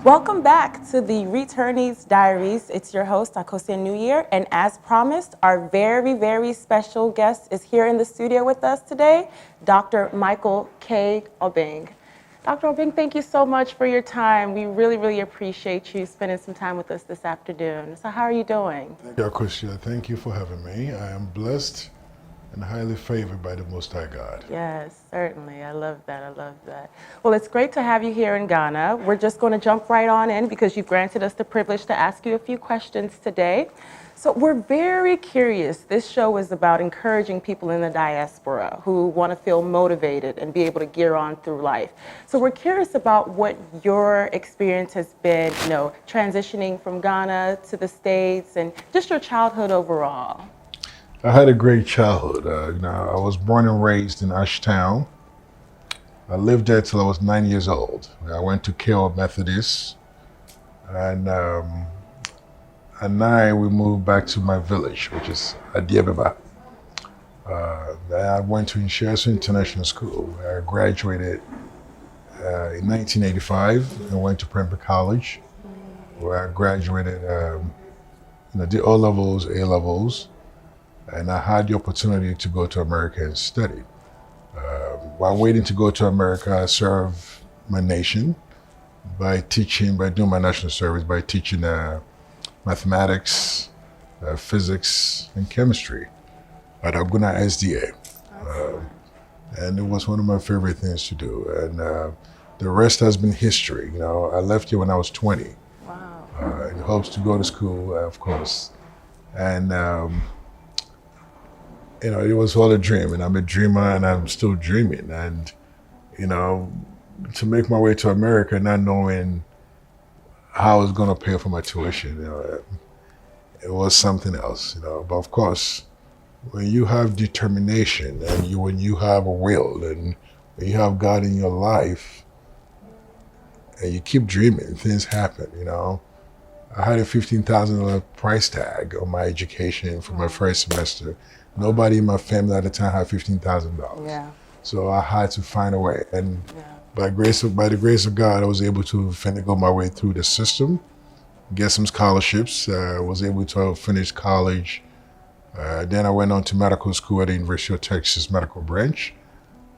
Welcome back to the Returnees Diaries. It's your host, Akosua Newyear, and as promised, our very, very special guest is here in the studio with us today, Dr. Michael K. Obeng. Dr. Obeng, thank you so much for your time. We really, really appreciate you spending some time with us this afternoon. So how are you doing? Thank you, Akosua. Thank you for having me. I am blessed and highly favored by the Most High God. Yes, certainly. I love that. I love that. Well, it's great to have you here in Ghana. We're just going to jump right on in because you've granted us the privilege to ask you a few questions today. So we're very curious. This show is about encouraging people in the diaspora who want to feel motivated and be able to gear on through life. So we're curious about what your experience has been, transitioning from Ghana to the States and just your childhood overall. I had a great childhood. I was born and raised in Ashtown. I lived there till I was 9 years old. I went to K.O. Methodist, and at 9 we moved back to my village, which is Adiababa. I went to Inshiasu International School. I graduated in 1985 and went to Prempeh College, where I graduated, did O-levels, A-levels. And I had the opportunity to go to America and study. While waiting to go to America, I served my nation by doing my national service, by teaching mathematics, physics, and chemistry at Aguna SDA. And it was one of my favorite things to do. And the rest has been history. I left here when I was 20. Wow. In hopes to go to school, of course. And it was all a dream, and I'm a dreamer, and I'm still dreaming. And, to make my way to America, not knowing how I was going to pay for my tuition, it was something else, But of course, when you have determination, and when you have a will, and when you have God in your life, and you keep dreaming, things happen, I had a $15,000 price tag on my education for my first semester. Nobody in my family at the time had $15,000. Yeah. So I had to find a way. And by the grace of God, I was able to go my way through the system, get some scholarships. Was able to finish college. Then I went on to medical school at the University of Texas Medical Branch.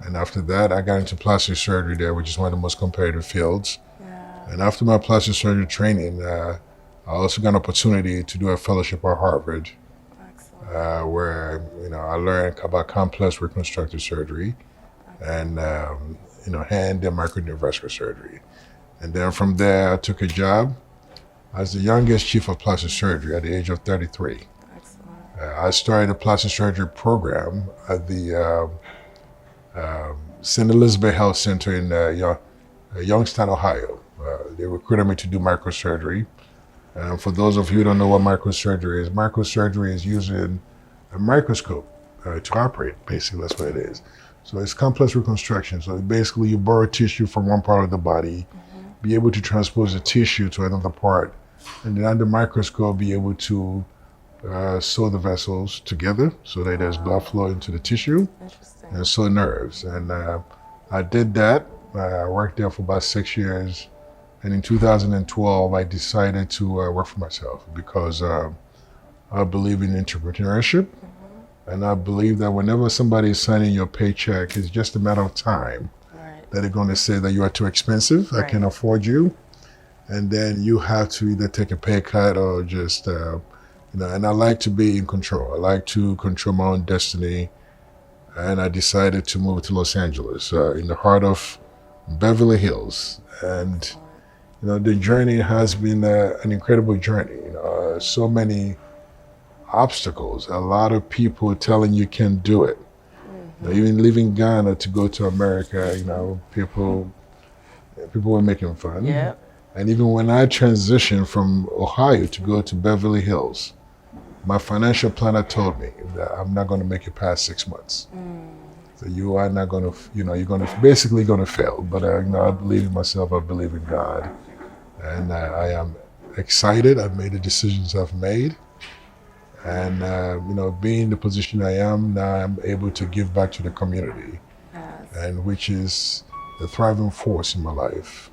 And after that, I got into plastic surgery there, which is one of the most competitive fields. Yeah. And after my plastic surgery training, I also got an opportunity to do a fellowship at Harvard. Where I learned about complex reconstructive surgery and hand and microneurovascular surgery. And then from there I took a job as the youngest chief of plastic surgery at the age of 33. Excellent. I started a plastic surgery program at the St. Elizabeth Health Center in Youngstown, Ohio. They recruited me to do microsurgery. For those of you who don't know what microsurgery is using a microscope to operate. Basically, that's what it is. So it's complex reconstruction. So basically, you borrow tissue from one part of the body, be able to transpose the tissue to another part, and then under the microscope, be able to sew the vessels together so that there's blood flow into the tissue, and sew nerves. And I did that. I worked there for about 6 years. And in 2012, I decided to work for myself because I believe in entrepreneurship. And I believe that whenever somebody is signing your paycheck, it's just a matter of time that they're going to say that you are too expensive, I can't afford you. And then you have to either take a pay cut or just, and I like to be in control. I like to control my own destiny. And I decided to move to Los Angeles, in the heart of Beverly Hills. And the journey has been an incredible journey. So many obstacles, a lot of people telling you can't do it. Even leaving Ghana to go to America, people were making fun. Yep. And even when I transitioned from Ohio to go to Beverly Hills, my financial planner told me that I'm not going to make it past 6 months. So you are not going to, you're basically going to fail. But I believe in myself, I believe in God. And I am excited. I've made the decisions I've made. And, being in the position I am, now I'm able to give back to the community. And which is the thriving force in my life.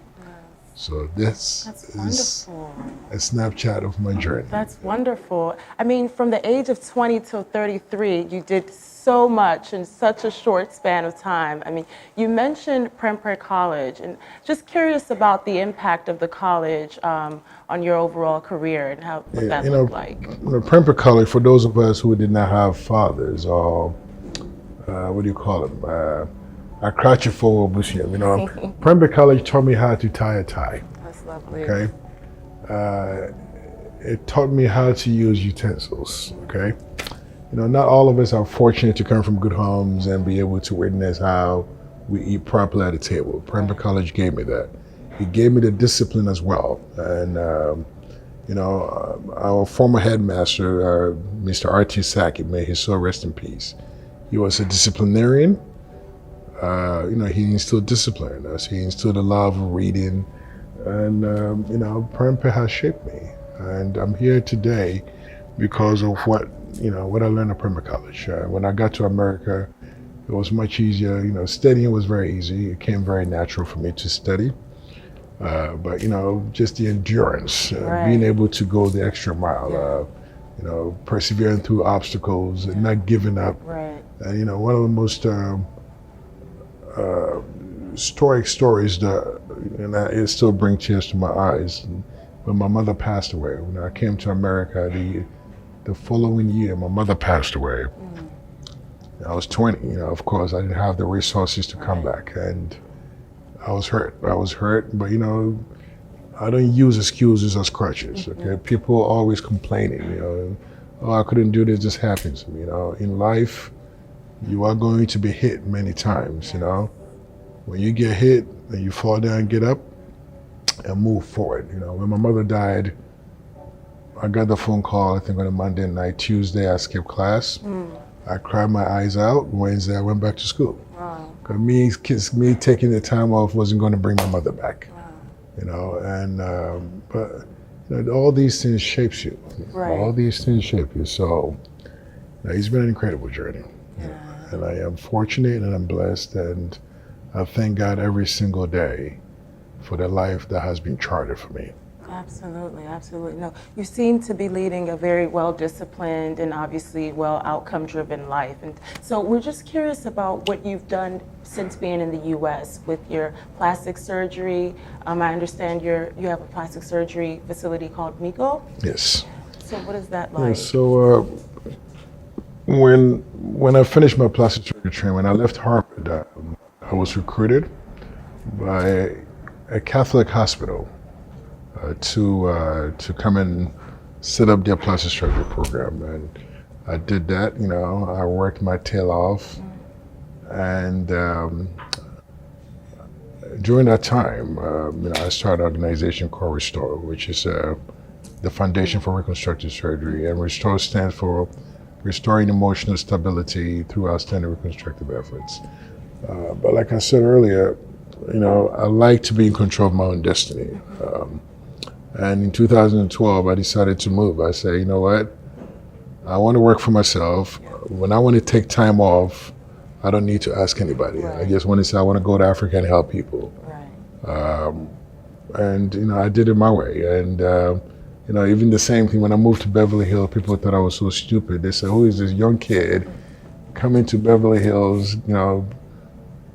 So this That's is wonderful. a snapshot of my journey. That's wonderful. I mean, from the age of 20 till 33, you did so much in such a short span of time. I mean, you mentioned Prempeh College, and just curious about the impact of the college on your overall career and what Yeah, that looked like. Prempeh College, for those of us who did not have fathers, or what do you call them? I crouch for Bushim. Prempeh College taught me how to tie a tie. That's lovely. Okay. It taught me how to use utensils. Okay. Not all of us are fortunate to come from good homes and be able to witness how we eat properly at the table. Prempeh College gave me that. It gave me the discipline as well. And our former headmaster, Mr. R.T. Sackett, may his soul rest in peace. He was a disciplinarian. He instilled discipline in us. He instilled a love of reading. And, Prempeh has shaped me. And I'm here today because of what I learned at Prempeh College. When I got to America, it was much easier. Studying was very easy. It came very natural for me to study. But just the endurance, being able to go the extra mile, persevering through obstacles and not giving up. Right. And one of the most historic stories that it still brings tears to my eyes. When my mother passed away, when I came to America, the following year, my mother passed away. I was 20. Of course, I didn't have the resources to come back, and I was hurt, but I don't use excuses as crutches. Okay, people are always complaining. Oh, I couldn't do this. This happens to me. In life, you are going to be hit many times. When you get hit and you fall down, get up and move forward. When my mother died, I got the phone call, I think on a Monday night. Tuesday, I skipped class. I cried my eyes out. Wednesday, I went back to school. Wow. Because me taking the time off wasn't going to bring my mother back. Wow. But all these things shapes you. Right. All these things shape you. So it's been an incredible journey. Yeah. And I am fortunate and I'm blessed, and I thank God every single day for the life that has been charted for me. Absolutely, absolutely. No, you seem to be leading a very well-disciplined and obviously outcome-driven life. And so we're just curious about what you've done since being in the U.S. with your plastic surgery. I understand you have a plastic surgery facility called Miko. Yes. So what is that like? Yeah, so when I finished my plastic surgery training, when I left Harvard, I was recruited by a Catholic hospital to come and set up their plastic surgery program, and I did that. I worked my tail off, and during that time, I started an organization called Restore, which is the Foundation for Reconstructive Surgery, and Restore stands for Restoring Emotional Stability through Outstanding Reconstructive Efforts. But like I said earlier, I like to be in control of my own destiny. And in 2012, I decided to move. I said, you know what? I want to work for myself. When I want to take time off, I don't need to ask anybody. Right. I just want to say I want to go to Africa and help people. Right. And I did it my way. And even the same thing when I moved to Beverly Hills, people thought I was so stupid. They said, "Who is this young kid coming to Beverly Hills?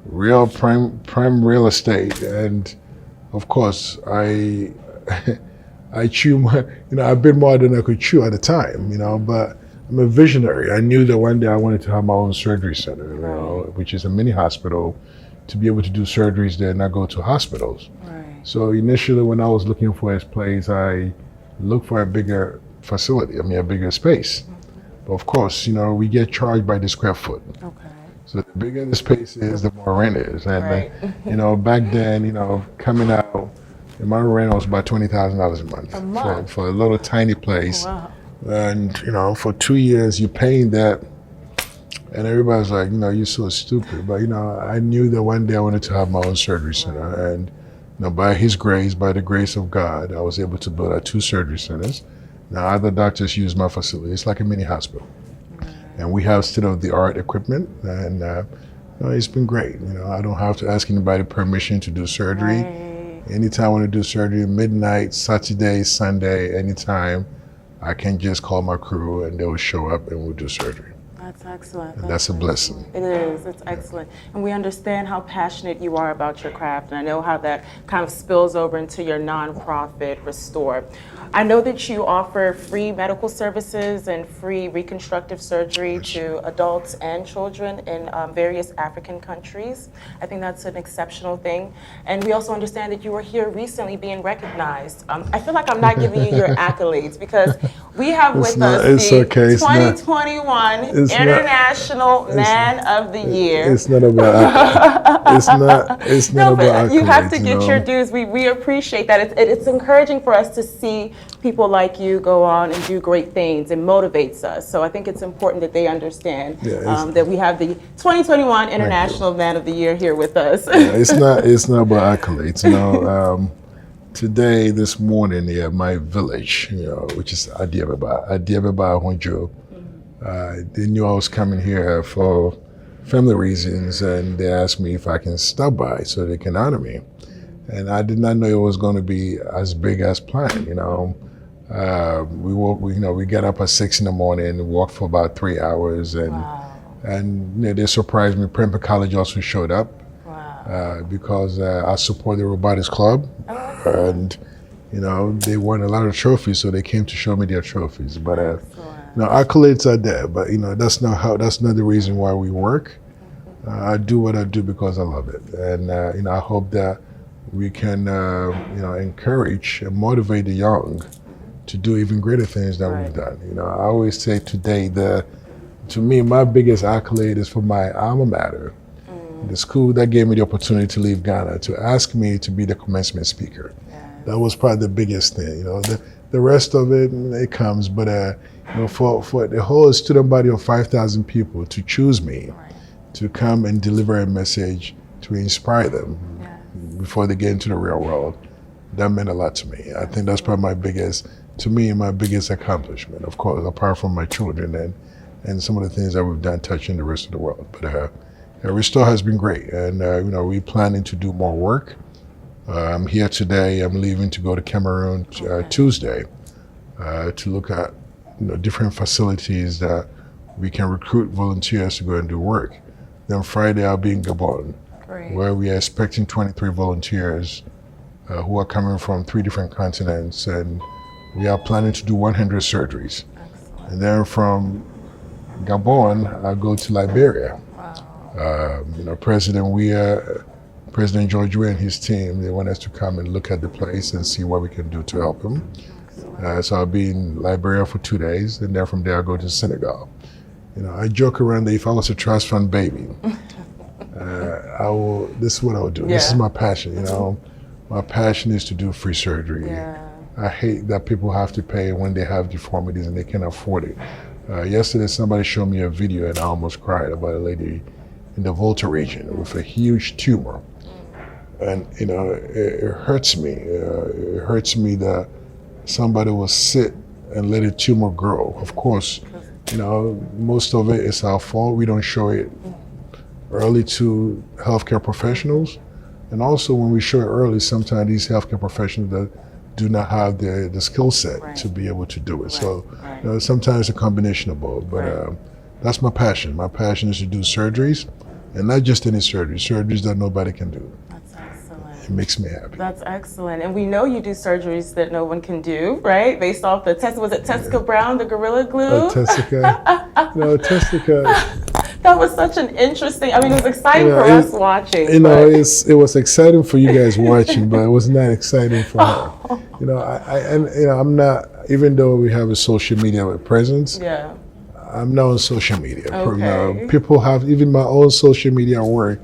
Real prime real estate?" And of course, I chew more, I bit more than I could chew at the time, but I'm a visionary. I knew that one day I wanted to have my own surgery center, which is a mini hospital, to be able to do surgeries there and not go to hospitals. Right. So initially when I was looking for a place, I looked for a bigger facility, a bigger space. But of course, we get charged by the square foot. Okay. So the bigger the space is, the more rent is. And Right. back then, coming out, my rent was about $20,000 a month. A month? For a little tiny place. Wow. And for 2 years you're paying that, and everybody's like, you're so stupid. But I knew that one day I wanted to have my own surgery center, and by His grace, by the grace of God, I was able to build out 2 surgery centers. Now other doctors use my facility. It's like a mini hospital, and we have state-of-the-art equipment, and it's been great. I don't have to ask anybody permission to do surgery. Right. Anytime I want to do surgery, midnight, Saturday, Sunday, anytime, I can just call my crew and they will show up and we'll do surgery. That's excellent. And that's a blessing. It is. It's excellent. And we understand how passionate you are about your craft, and I know how that kind of spills over into your nonprofit, Restore. I know that you offer free medical services and free reconstructive surgery to adults and children in various African countries. I think that's an exceptional thing. And we also understand that you were here recently being recognized. I feel like I'm not giving you your accolades because we have with us the 2021 International Man of the Year. It's not about it's not about accolades, you have to get your dues. We appreciate that. It's encouraging for us to see people like you go on and do great things and motivates us. So I think it's important that they understand that we have the 2021 International Man of the Year here with us. It's not about accolades. Today, this morning, my village, which is Adiababa Honjo, they knew I was coming here for family reasons, and they asked me if I can stop by so they can honor me. And I did not know it was going to be as big as planned. We got up at 6 in the morning and walked for about 3 hours, and they surprised me. Prempeh College also showed up because I support the Robotics Club, and they won a lot of trophies, so they came to show me their trophies. But accolades are there, but that's not the reason why we work. I do what I do because I love it, and I hope that we can encourage and motivate the young to do even greater things that we've done. I always say today that to me my biggest accolade is for my alma mater, the school that gave me the opportunity to leave Ghana, to ask me to be the commencement speaker. That was probably the biggest thing. The rest of it comes, but for the whole student body of 5,000 people to choose me to come and deliver a message to inspire them before they get into the real world, that meant a lot to me. I think that's probably my biggest accomplishment, of course, apart from my children and some of the things that we've done touching the rest of the world. But Restore has been great, and we're planning to do more work. I'm here today. I'm leaving to go to Cameroon Tuesday to look at different facilities that we can recruit volunteers to go and do work. Then Friday I'll be in Gabon, where we are expecting 23 volunteers who are coming from 3 different continents, and we are planning to do 100 surgeries. Excellent. And then from Gabon, I'll go to Liberia. President George Weah and his team, they want us to come and look at the place and see what we can do to help them. So I'll be in Liberia for 2 days, and then from there I'll go to Senegal. I joke around that if I was a trust fund baby, this is what I would do. This is my passion, My passion is to do free surgery. I hate that people have to pay when they have deformities and they can't afford it. Yesterday somebody showed me a video and I almost cried about a lady in the Volta region with a huge tumor. And it hurts me. It hurts me that somebody will sit and let a tumor grow. Of course, most of it is our fault. We don't show it early to healthcare professionals. And also when we show it early, sometimes these healthcare professionals that do not have the skill set to be able to do it. So sometimes it's a combination of both. But that's my passion. My passion is to do surgeries, and not just any surgeries that nobody can do. It makes me happy. That's excellent. And we know you do surgeries that no one can do, right? Based off the test, was it Tessica Brown, the Gorilla Glue? Tessica. That was such an interesting, it was exciting for us watching. It was exciting for you guys watching, but it was not exciting for her. I'm not, even though we have a social media presence, I'm not on social media. Okay. People have, even my own social media work,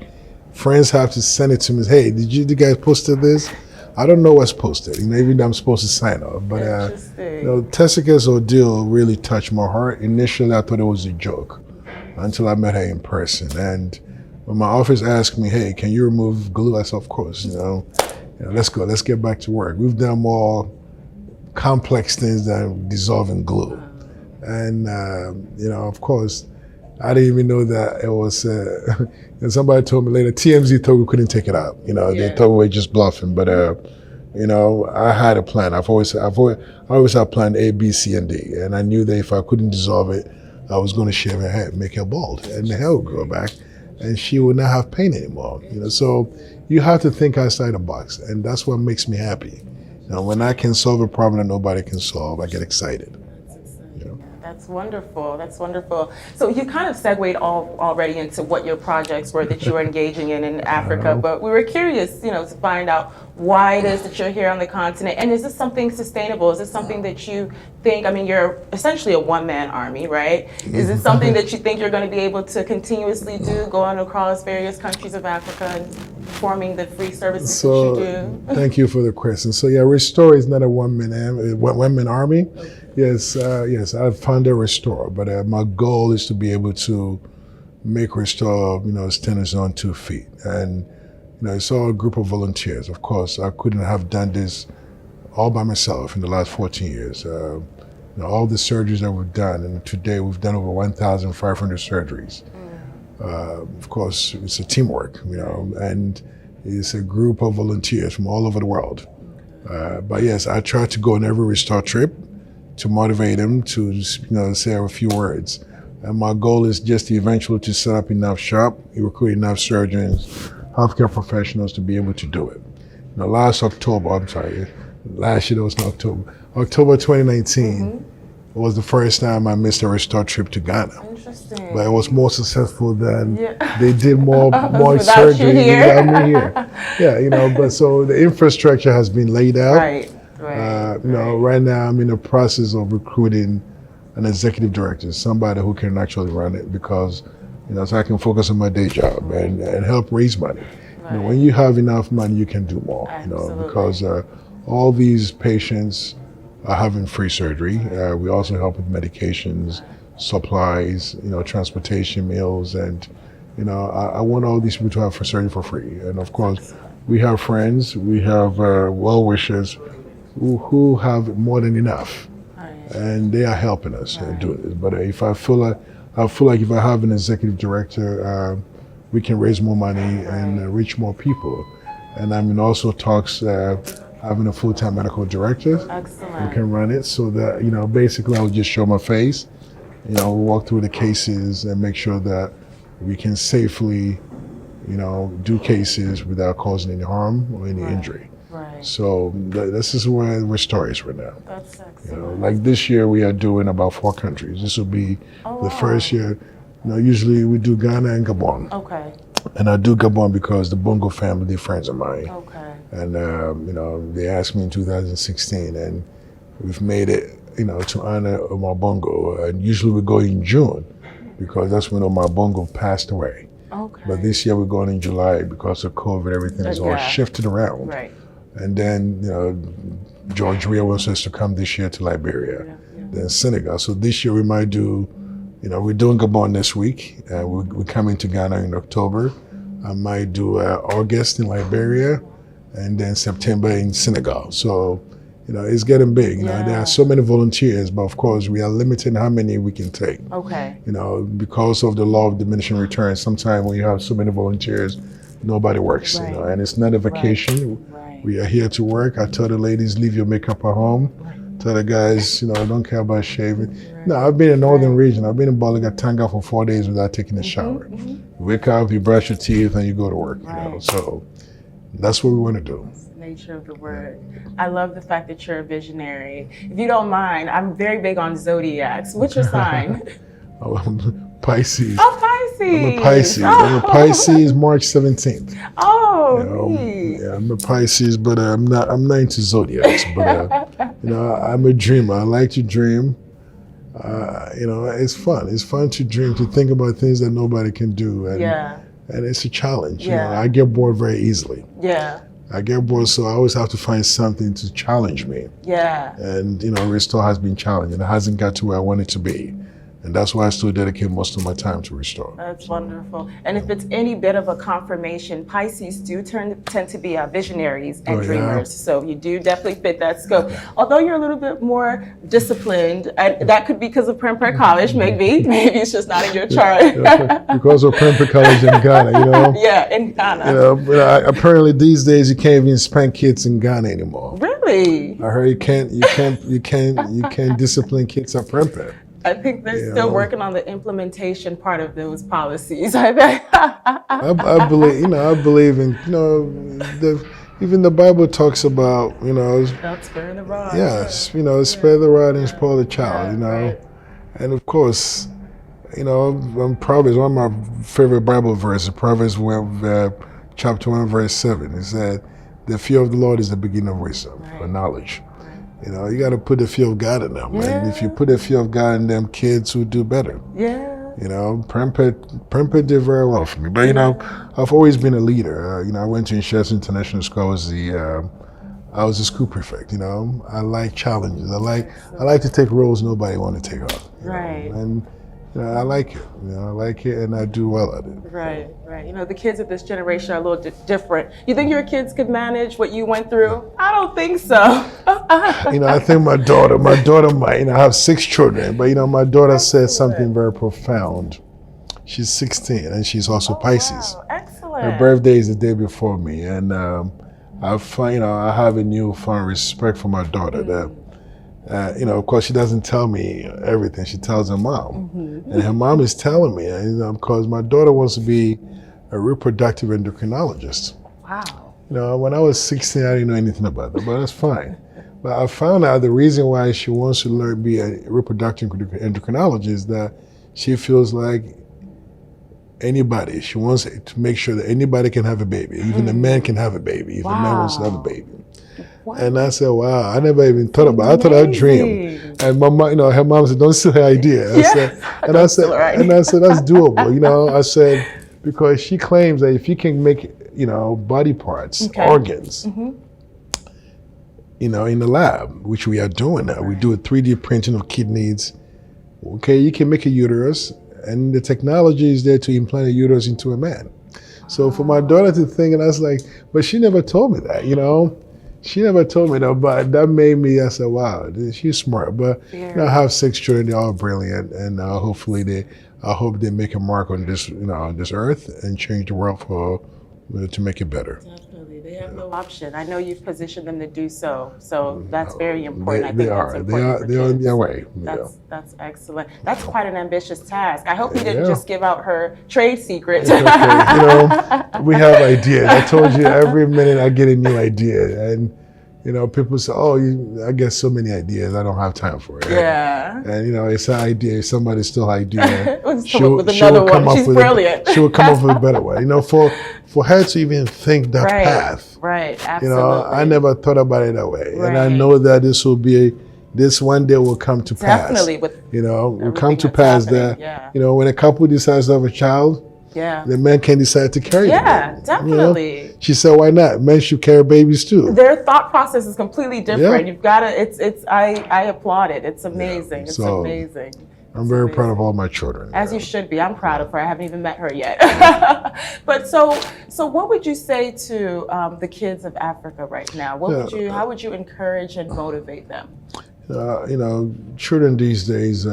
friends have to send it to me. Hey, did you guys posted this? I don't know what's posted. Even though I'm supposed to sign off. But Tessica's ordeal really touched my heart. Initially, I thought it was a joke until I met her in person. And when my office asked me, hey, can you remove glue? I said, of course. Let's go. Let's get back to work. We've done more complex things than dissolving glue. And of course, I didn't even know that it was. And somebody told me later, TMZ thought we couldn't take it out. They thought we were just bluffing. But I had a plan. I always had plan A, B, C, and D, and I knew that if I couldn't dissolve it, I was going to shave her head, make her bald, and the hair would grow back, and she would not have pain anymore. So you have to think outside the box, and that's what makes me happy. When I can solve a problem that nobody can solve, I get excited. That's wonderful. That's wonderful. So you kind of segued already into what your projects were that you were engaging in Africa, but we were curious, to find out why it is that you're here on the continent, and is this something sustainable? Is this something that you think? I mean, you're essentially a one-man army, right? Is this something that you think you're going to be able to continuously do, going across various countries of Africa and performing the free services that you do? Thank you for the question. So Restore is not a one-man army. Yes, I've founded Restore, but my goal is to be able to make Restore, stand on its own 2 feet. And, it's all a group of volunteers. Of course, I couldn't have done this all by myself in the last 14 years. All the surgeries that we've done, and today we've done over 1,500 surgeries. Of course, it's a teamwork, and it's a group of volunteers from all over the world. But yes, I try to go on every Restore trip to motivate them to, say a few words. And my goal is just eventually to set up enough shop, recruit enough surgeons, healthcare professionals to be able to do it. Last year, it was in October. October 2019 was the first time I missed a Restore trip to Ghana. Interesting. But it was more successful than they did more surgery without me here. But so the infrastructure has been laid out. Right. Right now I'm in the process of recruiting an executive director, somebody who can actually run it, because so I can focus on my day job and help raise money. Right. When you have enough money, you can do more. Absolutely. Because all these patients are having free surgery. We also help with medications, supplies, transportation, meals, and I want all these people to have surgery for free. And of course, we have friends, we have well-wishers who have more than enough, and they are helping us do this. But if I feel like if I have an executive director, we can raise more money and reach more people. And I'm in also talks having a full-time medical director. Excellent. Who can run it, so that basically I'll just show my face. We'll walk through the cases and make sure that we can safely, do cases without causing any harm or any injury. Right. So this is where Restore is right now. That's excellent. Like this year we are doing about 4 countries. This will be the first year. Usually we do Ghana and Gabon. Okay. And I do Gabon because the Bongo family, they're friends of mine. Okay. And they asked me in 2016, and we've made it, to honor Omar Bongo. And usually we go in June because that's when Omar Bongo passed away. Okay. But this year we're going in July because of COVID. Everything is all shifted around. Right. And then, George Weah wants us to come this year to Liberia, then Senegal. So this year we might do, we're doing Gabon this week. We're coming to Ghana in October. I might do August in Liberia, and then September in Senegal. So, it's getting big. There are so many volunteers, but of course we are limiting how many we can take. Okay. Because of the law of diminishing returns, sometimes when you have so many volunteers, nobody works. Right. And it's not a vacation. Right. We are here to work. I tell the ladies, leave your makeup at home. Right. Tell the guys, I don't care about shaving. Right. No, I've been in the northern region. I've been in Balagatanga for 4 days without taking a shower. You wake up, you brush your teeth, and you go to work. Right. So that's what we want to do. Nature of the word. I love the fact that you're a visionary. If you don't mind, I'm very big on zodiacs. What's your sign? Pisces. Oh, Pisces. I'm a Pisces. I'm a Pisces, March 17th. Oh, neat. I'm a Pisces, but I'm not into zodiacs. But I'm a dreamer. I like to dream. It's fun. It's fun to dream, to think about things that nobody can do, and it's a challenge. I get bored very easily. Yeah. I get bored, so I always have to find something to challenge me. Yeah. And Restore has been challenging. It hasn't got to where I want it to be. And that's why I still dedicate most of my time to restore. That's wonderful. And if it's any bit of a confirmation, Pisces do tend to be visionaries and dreamers. So you do definitely fit that scope. Although you're a little bit more disciplined, and that could be because of Prempeh College, maybe. Maybe it's just not in your chart. Because of Prempeh College in Ghana, Yeah, in Ghana. But apparently these days you can't even spank kids in Ghana anymore. Really? I heard you can't discipline kids at Prempeh. I think they're still working on the implementation part of those policies. I think. I believe in even the Bible talks about Not sparing the rod. Yes, spare the rod and spoil the child. Right. And of course, Proverbs, one of my favorite Bible verses, Proverbs chapter 1 verse 7. It said, "The fear of the Lord is the beginning of wisdom or knowledge." You got to put the fear of God in them. Yeah. And if you put the fear of God in them, kids will do better. Yeah. Prempeh did very well for me. But, I've always been a leader. I went to Insurance International School. I was the school prefect, I like challenges. I like to take roles nobody want to take on. Right. And I like it. I like it, and I do well at it. Right. The kids of this generation are a little different. You think your kids could manage what you went through? I don't think so. I think my daughter might. I have 6 children, but my daughter said something very profound. She's 16, and she's also Pisces. Wow. Excellent. Her birthday is the day before me, and I find I have a newfound respect for my daughter. That. Of course, she doesn't tell me everything. She tells her mom. And her mom is telling me, because my daughter wants to be a reproductive endocrinologist. Wow. When I was 16, I didn't know anything about that, but that's fine. But I found out the reason why she wants to be a reproductive endocrinologist is that she feels like anybody, she wants to make sure that anybody can have a baby. Even a man can have a baby if a man wants to have a baby. What? And I said, wow, I never even thought about it. I thought I'd dream. And my mom, her mom said, don't steal her idea. I said, that's doable. I said, because she claims that if you can make, body parts, organs, in the lab, which we are doing now. We do a 3D printing of kidneys. Okay, you can make a uterus, and the technology is there to implant a uterus into a man. So for my daughter to think, and I was like, but she never told me that, She never told me that, but that made me, I said, wow, she's smart. But I have 6 children, they're all brilliant, and hopefully I hope they make a mark on this, on this earth and change the world to make it better. Definitely, they have no option. I know you've positioned them to do so, so that's very important. They are on their way. That's excellent. That's quite an ambitious task. I hope you didn't just give out her trade secrets. Okay. We have ideas. I told you every minute I get a new idea, and people say, "Oh, I get so many ideas. I don't have time for it." Yeah. And it's an idea. Somebody's still idea. She will come up with brilliant. She will come up with a better way. For her to even think that path. Right. Absolutely. I never thought about it that way, and I know that this one day will come to pass. Definitely. Will come to pass that when a couple decides to have a child. Yeah. The man can decide to carry the baby. Definitely. She said, why not? Men should carry babies too. Their thought process is completely different. You've got to, I applaud it. It's amazing. It's amazing. I'm very proud of all my children. As you should be. I'm proud of her. I haven't even met her yet. But so what would you say to the kids of Africa right now? How would you encourage and motivate them? Children these days,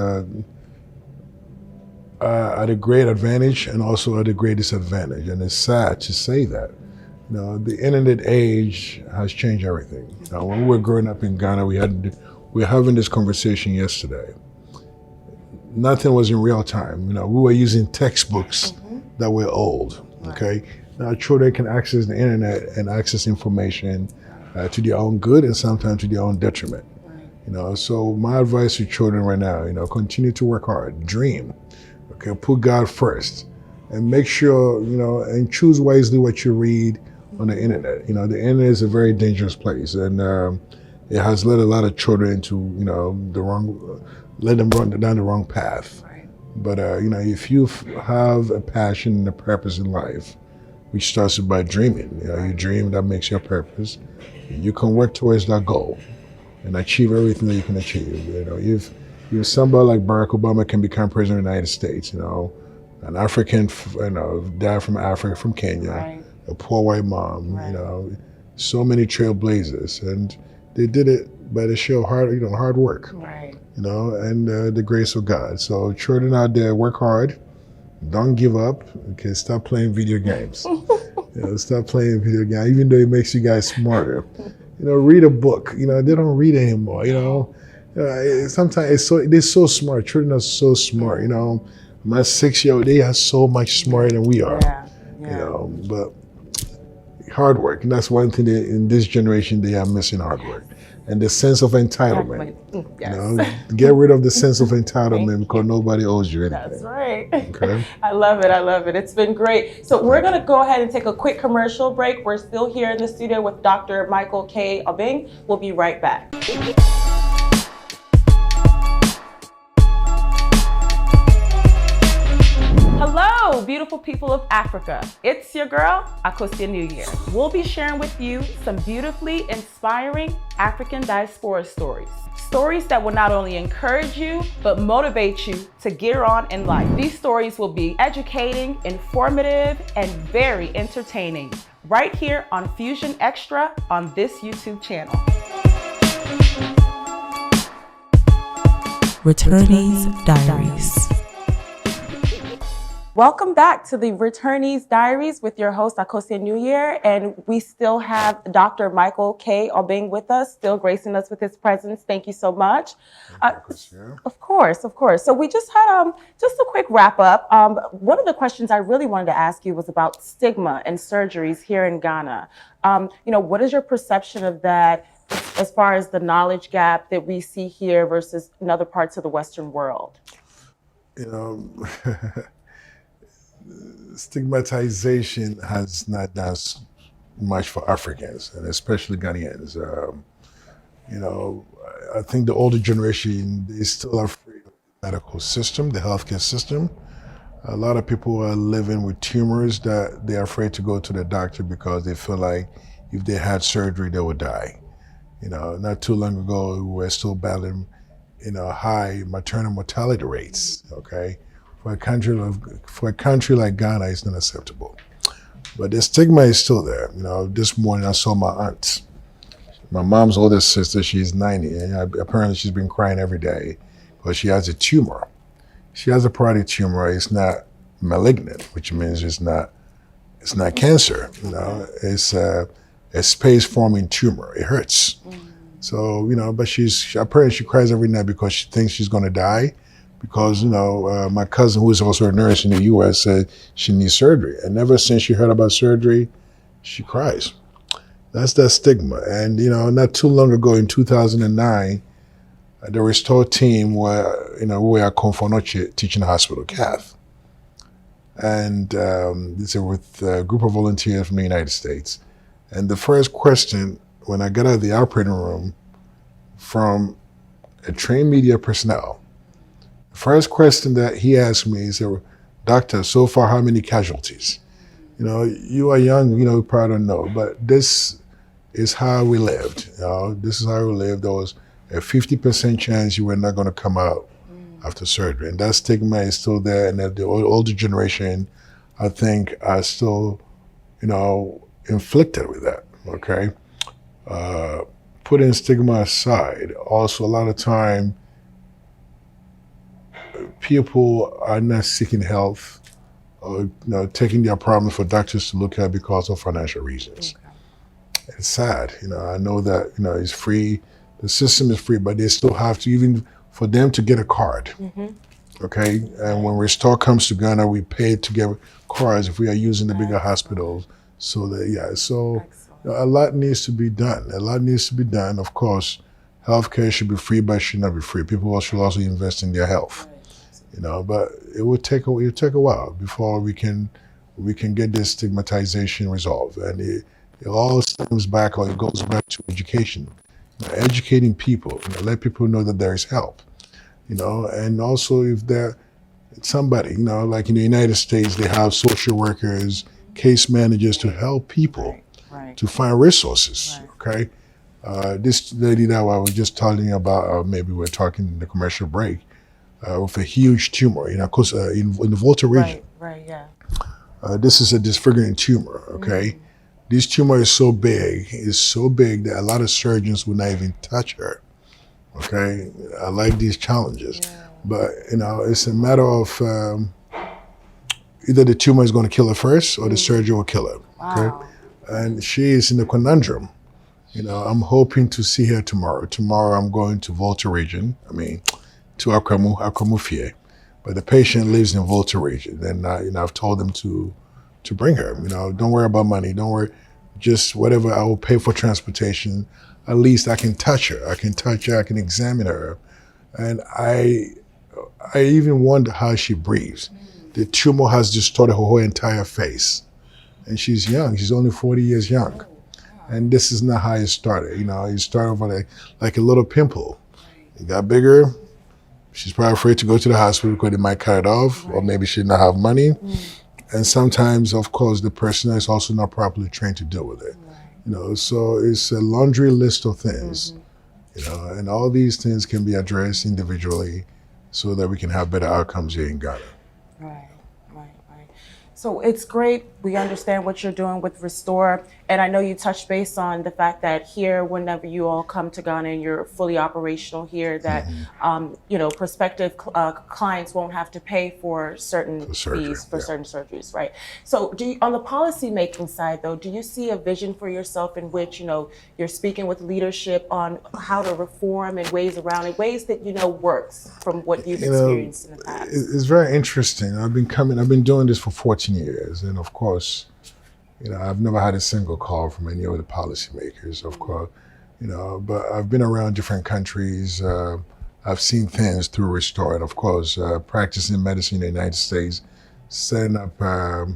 at a great advantage and also at a great disadvantage. And it's sad to say that. The internet age has changed everything. When we were growing up in Ghana, we were having this conversation yesterday. Nothing was in real time. We were using textbooks that were old. Okay. Now children can access the internet and access information to their own good and sometimes to their own detriment. So my advice to children right now, continue to work hard, dream. Okay, put God first, and make sure and choose wisely what you read on the internet. The internet is a very dangerous place, and it has led a lot of children into let them run down the wrong path. Right. But if you have a passion and a purpose in life, which starts by dreaming, you dream, that makes your purpose. You can work towards that goal and achieve everything that you can achieve. somebody like Barack Obama can become president of the United States, an African, dad from Africa, from Kenya, Right. a poor white mom, Right. so many trailblazers, and they did it by the sheer hard work, Right. and the grace of God. So children out there, work hard, don't give up. Okay, stop playing video games. Stop playing video games, even though it makes you guys smarter. Read a book. They don't read anymore. Sometimes they're so smart. Children are so smart. My 6-year-old, they are so much smarter than we are. Yeah. But hard work, and that's one thing that in this generation they are missing: hard work and the sense of entitlement. Yes. Get rid of the sense of entitlement because nobody owes you anything. That's right. Okay. I love it. I love it. It's been great. So we're going to go ahead and take a quick commercial break. We're still here in the studio with Dr. Michael K. Obeng. We'll be right back. Hello, beautiful people of Africa. It's your girl, Akosua Newyear. We'll be sharing with you some beautifully inspiring African diaspora stories. Stories that will not only encourage you, but motivate you to gear on in life. These stories will be educating, informative, and very entertaining. Right here on Fusion Xtra on this YouTube channel. Returnees Diaries. Welcome back to the Returnees Diaries with your host, Akosua Newyear, and we still have Dr. Michael K. Obeng with us, still gracing us with his presence. Thank you so much. Of course. So we just had just a quick wrap up. One of the questions I really wanted to ask you was about stigma and surgeries here in Ghana. What is your perception of that as far as the knowledge gap that we see here versus in other parts of the Western world? Stigmatization has not done much for Africans, and especially Ghanaians. I think the older generation is still afraid of the medical system, the healthcare system. A lot of people are living with tumors that they're afraid to go to the doctor because they feel like if they had surgery, they would die. Not too long ago, we were still battling, high maternal mortality rates. Okay. For a country like Ghana, it's not acceptable. But the stigma is still there. This morning I saw my aunt, my mom's oldest sister. She's 90, and apparently she's been crying every day because she has a tumor. She has a parotid tumor. It's not malignant, which means it's not cancer. It's a space-forming tumor. It hurts. So but apparently she cries every night because she thinks she's going to die. Because, my cousin, who is also a nurse in the U.S., said she needs surgery. And ever since she heard about surgery, she cries. That's that stigma. And, not too long ago in 2009, the Restore team were, we are Konfonoche Teaching Hospital, CATH. And it's with a group of volunteers from the United States. And the first question, when I got out of the operating room from a trained media personnel, first question that he asked me is, "Doctor, so far how many casualties?" You are young, you probably don't know, but this is how we lived. This is how we lived. There was a 50% chance you were not going to come out after surgery, and that stigma is still there. And the older generation, I think, are still, inflicted with that. Okay, putting stigma aside, also a lot of time, people are not seeking health or taking their problems for doctors to look at because of financial reasons. Okay. It's sad. I know that it's free, the system is free, but they still have to, even for them to get a card. Okay, and when Restore comes to Ghana, we pay to get cards if we are using the bigger hospitals. So a lot needs to be done. A lot needs to be done. Of course, healthcare should be free, but it should not be free. People should also invest in their health. But it will take a while before we can get this stigmatization resolved, and it all stems back, or it goes back to education, educating people, let people know that there is help, and also if there somebody, like in the United States, they have social workers, case managers to help people to find resources. Okay, This lady that I was just telling you about, maybe we're talking in the commercial break, with a huge tumor in Akosua, in the Volta region. Right, yeah. This is a disfiguring tumor, okay? This tumor is so big that a lot of surgeons will not even touch her, okay? I like these challenges. Yeah. But, it's a matter of either the tumor is going to kill her first or the surgeon will kill her, okay? Wow. And she is in a conundrum. I'm hoping to see her tomorrow. Tomorrow I'm going to Volta region, to Akwamufie. But the patient lives in Volta region, and I've told them to bring her. Don't worry about money. Don't worry, just whatever I will pay for transportation. At least I can touch her. I can examine her, and I even wonder how she breathes. The tumor has distorted her whole entire face, and she's young. She's only 40 years young, and this is not how it started. It started over like a little pimple. It got bigger. She's probably afraid to go to the hospital because they might cut it off, or maybe she did not have money. And sometimes, of course, the person is also not properly trained to deal with it. So it's a laundry list of things, and all these things can be addressed individually so that we can have better outcomes here in Ghana. Right. So it's great. We understand what you're doing with Restore. And I know you touched base on the fact that here, whenever you all come to Ghana and you're fully operational here, that, prospective clients won't have to pay for certain fees for certain surgeries, right? So on the policy making side, though, do you see a vision for yourself in which, you're speaking with leadership on how to reform and ways around it, ways that, works from what you've experienced in the past? It's very interesting. I've been doing this for 14 years. And of course, I've never had a single call from any of the policymakers, of course, but I've been around different countries. I've seen things through Restore, and of course, practicing medicine in the United States, setting up a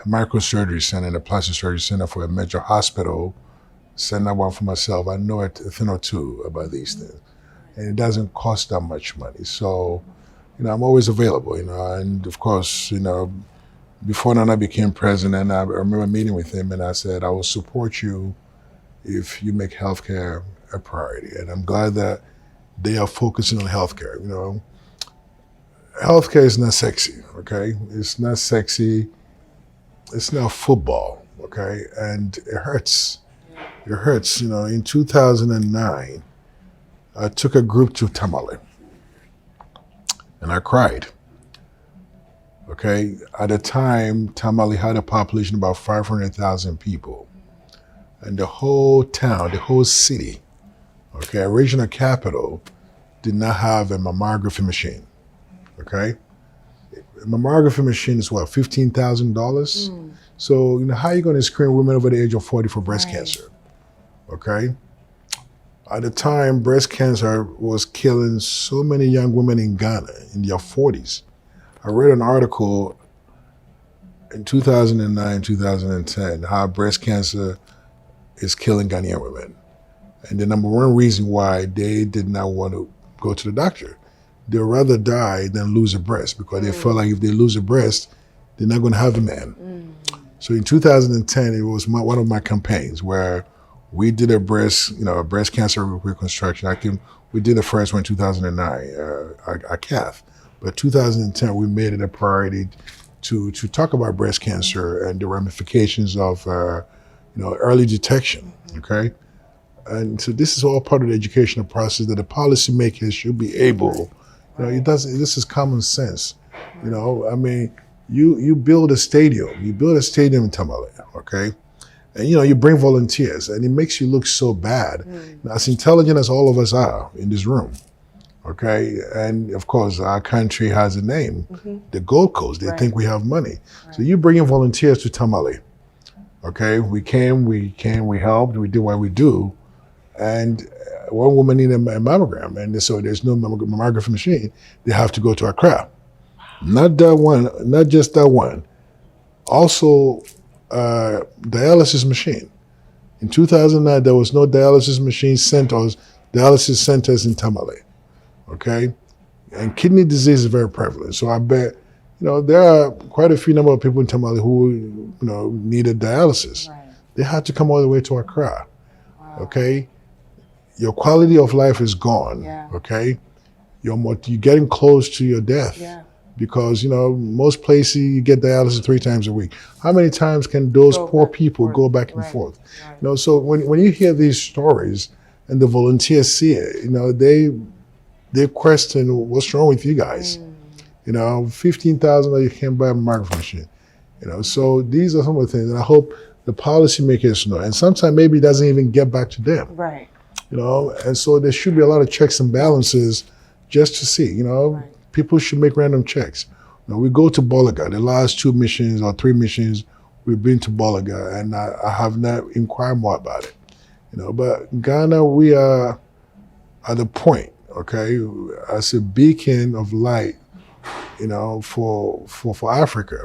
microsurgery center and a plastic surgery center for a major hospital, setting up one for myself. I know a thing or two about these things, and it doesn't cost that much money. So, I'm always available, and of course, before Nana became president, I remember meeting with him and I said, I will support you if you make healthcare a priority. And I'm glad that they are focusing on healthcare. Healthcare is not sexy, okay? It's not sexy. It's not football, okay? And it hurts. It hurts. In 2009, I took a group to Tamale and I cried. Okay, at the time, Tamale had a population of about 500,000 people. And the whole town, the whole city, okay, a regional capital, did not have a mammography machine, okay? A mammography machine is what, $15,000? So, how are you going to screen women over the age of 40 for breast cancer, okay? At the time, breast cancer was killing so many young women in Ghana in their 40s. I read an article in 2009, 2010, how breast cancer is killing Ghanaian women. And the number one reason why they did not want to go to the doctor. They'd rather die than lose a breast because they felt like if they lose a breast, they're not going to have a man. So in 2010, it was one of my campaigns where we did a breast cancer reconstruction. We did the first one in 2009, a cath. But 2010, we made it a priority to talk about breast cancer and the ramifications of early detection, okay? And so this is all part of the educational process that the policymakers should be able, this is common sense. You build a stadium in Tamale, okay? And you bring volunteers and it makes you look so bad. As intelligent as all of us are in this room, okay? And of course, our country has a name, the Gold Coast. They think we have money. So you bring in volunteers to Tamale, okay? We came, we helped, we did what we do. And one woman needed a mammogram, and so there's no mammography machine. They have to go to Accra. Not just that one. Also, dialysis machine. In 2009, there was no dialysis centers in Tamale, okay? And kidney disease is very prevalent. So I bet, there are quite a few number of people in Tamale who, needed dialysis. Right. They had to come all the way to Accra, okay? your quality of life is gone. Yeah. Okay, you're getting close to your death. Yeah. Because most places you get dialysis 3 times a week. How many times can those poor people go back and forth? Right. So when you hear these stories and the volunteers see it, they question what's wrong with you guys. 15,000 you can't buy a mammography machine. So these are some of the things, and I hope the policymakers know. And sometimes maybe it doesn't even get back to them. Right. And so there should be a lot of checks and balances just to see. Right. People should make random checks. We go to Bolaga. The last 2 missions or 3 missions, we've been to Bolaga, and I have not inquired more about it. But Ghana, we are at the point, okay, as a beacon of light, for Africa,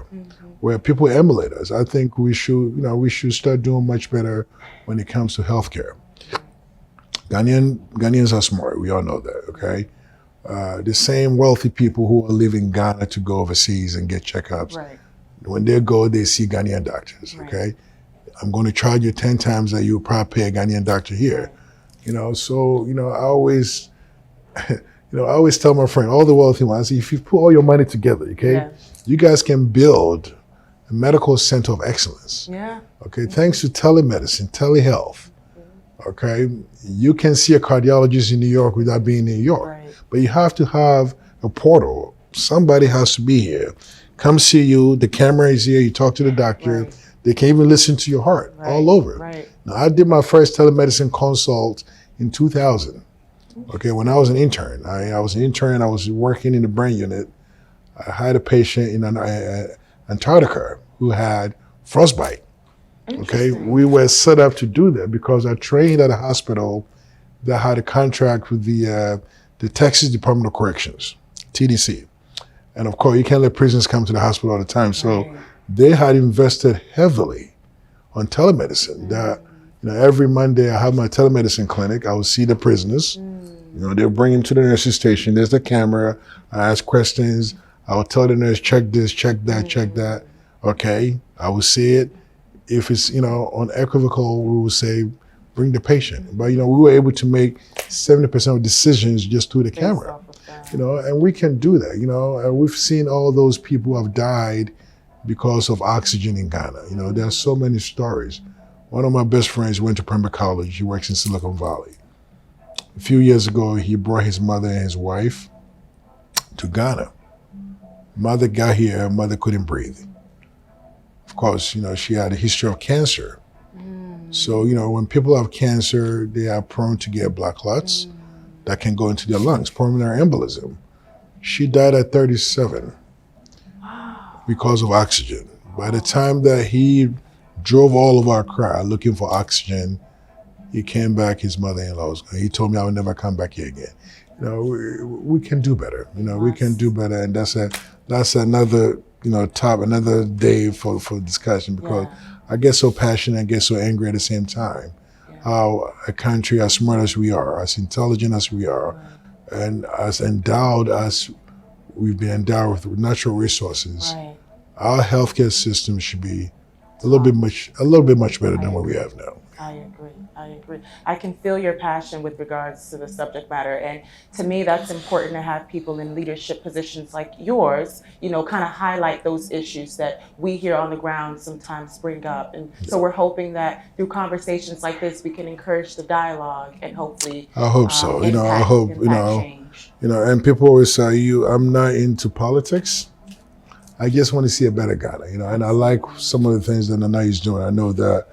where people emulate us. I think we should start doing much better when it comes to healthcare. Ghanaians are smart. We all know that, okay? The same wealthy people who are leaving Ghana to go overseas and get checkups, Right. when they go, they see Ghanaian doctors, okay? I'm going to charge you 10 times that you would probably pay a Ghanaian doctor here. So, I always, I always tell my friend, all the wealthy ones, if you put all your money together, okay, you guys can build a medical center of excellence. Yeah. Okay, thanks to telemedicine, telehealth. Okay, you can see a cardiologist in New York without being in New York. Right. But you have to have a portal. Somebody has to be here. Come see you. The camera is here. You talk to the doctor. Right. They can even listen to your heart all over. Right. Now, I did my first telemedicine consult in 2000. Okay, when I was an intern. I was an intern. I was working in the brain unit. I had a patient in Antarctica who had frostbite. Okay, we were set up to do that because I trained at a hospital that had a contract with the Texas Department of Corrections, TDC. And of course, you can't let prisoners come to the hospital all the time. So they had invested heavily on telemedicine. That every Monday I have my telemedicine clinic. I would see the prisoners. They'll bring them to the nurse's station. There's the camera. I ask questions. I will tell the nurse, check this, check that, check that. Okay, I will see it. If it's, unequivocal, we will say, bring the patient. But, we were able to make 70% of decisions just through the camera. And we can do that, and we've seen all those people who have died because of oxygen in Ghana. There are so many stories. One of my best friends went to Pembroke College. He works in Silicon Valley. A few years ago, he brought his mother and his wife to Ghana. Mother got here, mother couldn't breathe. Of course, she had a history of cancer. So, when people have cancer, they are prone to get blood clots that can go into their lungs, pulmonary embolism. She died at 37 because of oxygen. By the time that he drove all of our crowd looking for oxygen, he came back, his mother-in-law was gone. He told me I would never come back here again. We can do better. We can do better, and that's another another day for discussion, because I get so passionate and get so angry at the same time. How a country as smart as we are, as intelligent as we are, and as endowed as we've been endowed with natural resources, our healthcare system should be a little bit much better than what we have now. I agree. I can feel your passion with regards to the subject matter. And to me, that's important to have people in leadership positions like yours, kind of highlight those issues that we here on the ground sometimes bring up. And so we're hoping that through conversations like this, we can encourage the dialogue and hopefully I hope so. I impact hope, change. And people always say, I'm not into politics. I just want to see a better Ghana, and I like some of the things that Nana is doing. I know that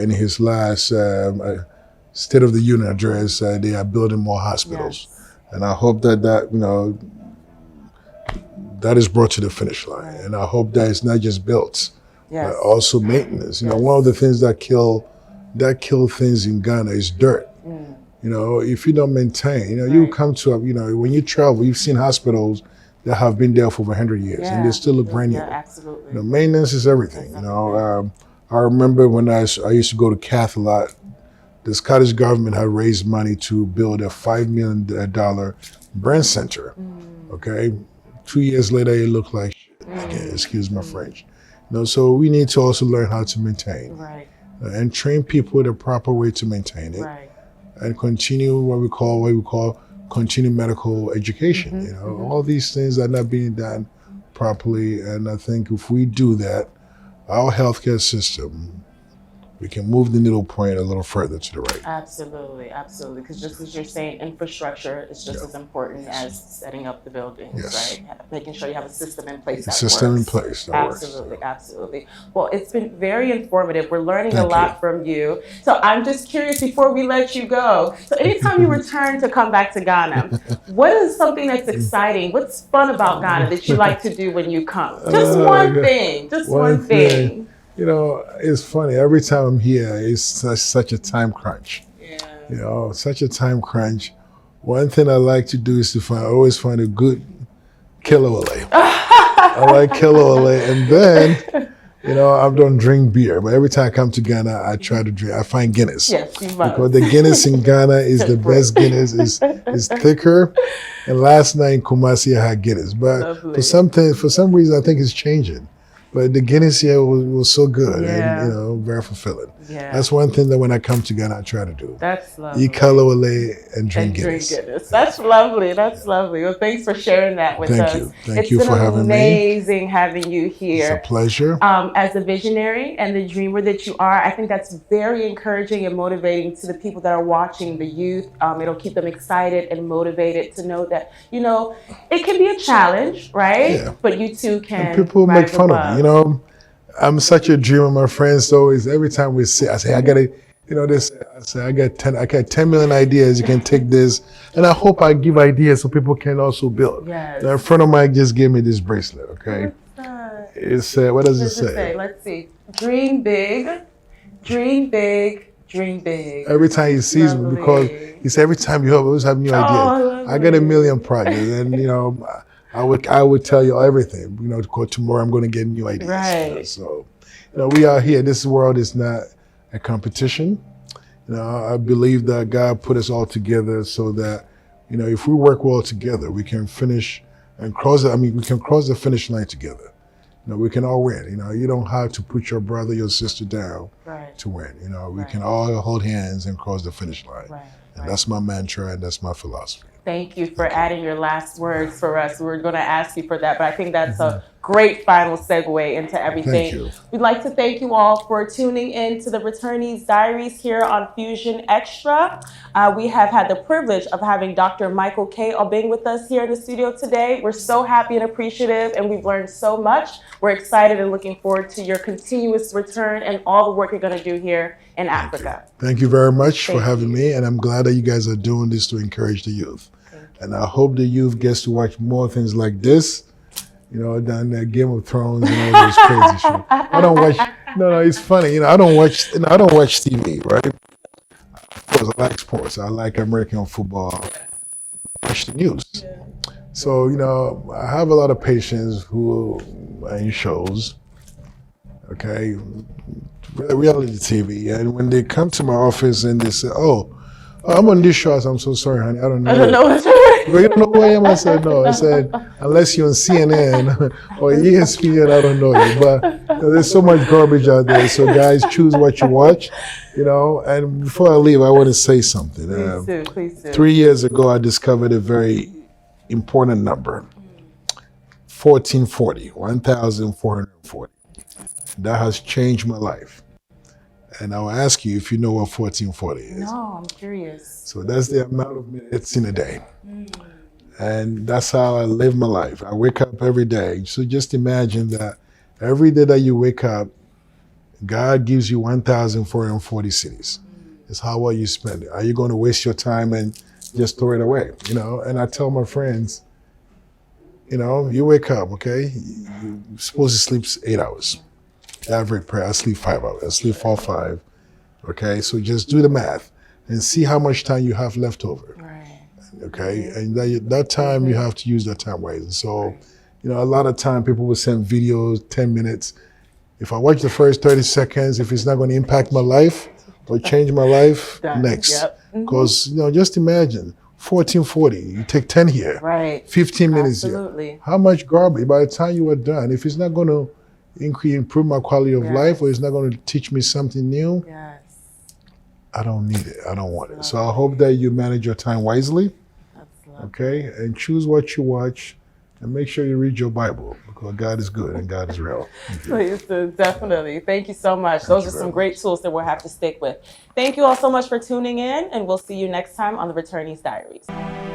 in his last State of the Union address, they are building more hospitals. And I hope that is brought to the finish line. And I hope that it's not just built, but also maintenance. One of the things that kill things in Ghana is dirt. If you don't maintain, you come to, when you travel, you've seen hospitals that have been there for over 100 years and they still look brand new. Absolutely. Maintenance is everything. I remember when I used to go to Cath a lot, the Scottish government had raised money to build a $5 million brain center. Okay, 2 years later, it looked like shit. Again, excuse my French. So we need to also learn how to maintain and train people the proper way to maintain it. and continue what we call continue medical education. You know, all these things are not being done properly, and I think if we do that, our healthcare system, we can move the needle point a little further to the right. Absolutely, absolutely. Because just as you're saying, infrastructure is just as important as setting up the buildings, right? Making sure you have a system in place that system works. in place that Absolutely, works. absolutely. Well, it's been very informative. We're learning a lot from you. So I'm just curious before we let you go. So anytime you return to come back to Ghana, what is something that's exciting? What's fun about Ghana that you like to do when you come? Just one thing. Just one thing. You know, it's funny. Every time I'm here, it's such a time crunch. Yeah. You know, such a time crunch. One thing I like to do is to always find a good kilolele. I like kilolele, and then, you know, I don't drink beer, but every time I come to Ghana, I try to drink. I find Guinness. Yes, you must. Because the Guinness in Ghana is the best Guinness. It's thicker. And last night in Kumasi, I had Guinness, but for some reason, I think it's changing. But the Guinness here was so good and, you know, very fulfilling. Yeah. That's one thing that when I come to Ghana, I try to do. That's lovely. Eat kalawale and drink Guinness. That's lovely. That's lovely. Well, thanks for sharing that with us. Thank you. Thank you for having me. It's been amazing having you here. It's a pleasure. As a visionary and the dreamer that you are, I think that's very encouraging and motivating to the people that are watching, the youth. It'll keep them excited and motivated to know that, you know, it can be a challenge, right? Yeah. But you too can. And people make fun of me. You know, I'm such a dreamer. My friends always, every time we sit, I say, I gotta, you know, this. I say, I got 10 million ideas. You can take this, and I hope I give ideas so people can also build. Yes. Now, a friend of mine just gave me this bracelet. Okay, it's what does it say? Let's see. Dream big, dream big, dream big. Every time he sees me, because he said every time you help, always have new ideas. I got a million projects, and you know. I would tell you everything, you know, tomorrow I'm going to get new ideas. Right. So, you know, we are here. This world is not a competition. You know, I believe that God put us all together so that, you know, if we work well together, we can finish and we can cross the finish line together. You know, we can all win. You know, you don't have to put your brother, your sister down to win. You know, we can all hold hands and cross the finish line. And that's my mantra and that's my philosophy. Thank you for adding your last words for us. We're going to ask you for that, but I think that's a great final segue into everything. Thank you. We'd like to thank you all for tuning in to the Returnees Diaries here on Fusion Xtra. We have had the privilege of having Dr. Michael K. Obeng with us here in the studio today. We're so happy and appreciative, and we've learned so much. We're excited and looking forward to your continuous return and all the work you're going to do here in Africa. Thank you very much for having me, and I'm glad that you guys are doing this to encourage the youth. And I hope the youth gets to watch more things like this, you know, than Game of Thrones and all those crazy shit. I don't watch. No, it's funny. You know, I don't watch TV, right? Of course, I like sports. I like American football. I watch the news. So, you know, I have a lot of patients who are in shows, okay, reality TV, and when they come to my office and they say, "Oh, I'm on this show," I said, "I'm so sorry, honey. I don't know. You don't know who I am?" I said, "No." I said, "Unless you're on CNN or ESPN, I don't know you." But there's so much garbage out there. So guys, choose what you watch, you know. And before I leave, I want to say something. Please do. 3 years ago, I discovered a very important number: 1440. That has changed my life. And I'll ask you if you know what 1440 is. No, I'm curious. So that's the amount of minutes in a day. And that's how I live my life. I wake up every day. So just imagine that every day that you wake up, God gives you 1,440 cities. It's how well you spend it. Are you going to waste your time and just throw it away? You know, and I tell my friends, you know, you wake up, okay? You're supposed to sleep 8 hours. Average prayer, I sleep 5 hours. I sleep 4-5. Okay, so just do the math and see how much time you have left over. Right. Okay, and that time you have to use that time wisely. So, you know, a lot of time people will send videos, 10 minutes. If I watch the first 30 seconds, if it's not going to impact my life or change my life, next. Because, you know, just imagine 1440, you take 10 here, 15 minutes here. How much garbage by the time you are done, if it's not going to improve my quality of life, or it's not going to teach me something new, I don't need it. I don't want it. So I hope that you manage your time wisely, That's lovely. okay? And choose what you watch and make sure you read your Bible because God is good and God is real. Please do, definitely. Thank you so much. Those you are very some great tools that we'll have to stick with. Thank you all so much for tuning in, and we'll see you next time on the Returnees Diaries.